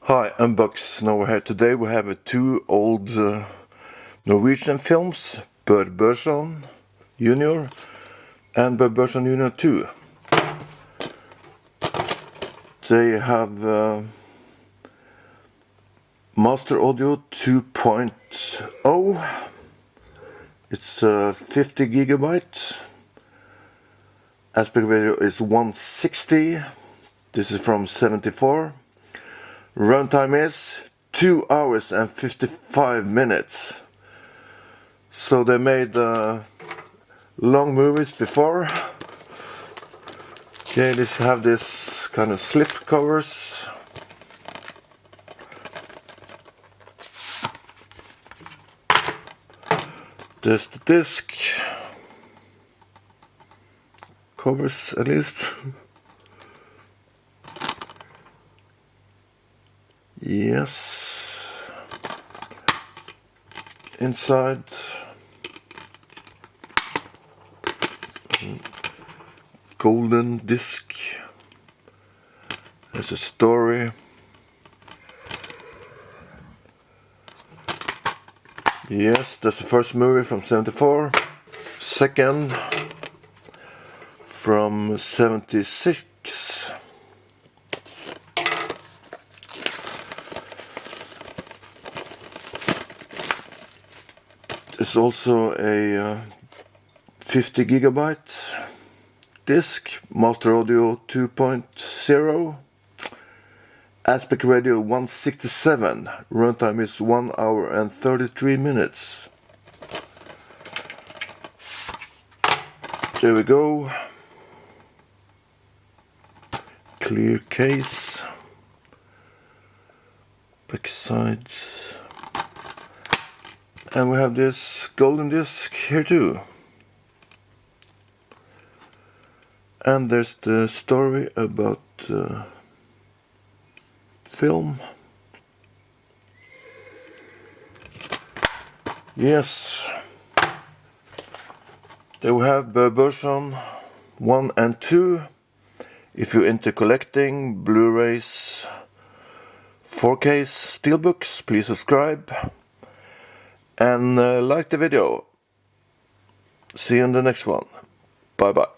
Hi, Unbox Norway here. Today we have two old Norwegian films, Børson Junior and Børson Junior 2. They have Master Audio 2.0. It's 50 gigabytes. Aspect ratio is 160. This is from 74. Runtime is 2 hours and 55 minutes. So they made long movies before. Okay, let's have this kind of slip covers. There's the disc. Covers at least. Yes. Inside. Golden disc. There's a story. Yes, that's the first movie from 74. Second from 76. There's also a 50 gigabyte disc, Master Audio 2.0, aspect ratio 167, runtime is 1 hour and 33 minutes. There we go. Clear case. Back sides. And we have this golden disc here too. And there's the story about film. Yes. There we have Børson 1 and 2. If you're into collecting Blu-rays, 4Ks, steelbooks, please subscribe. And like the video. See you in the next one. Bye bye.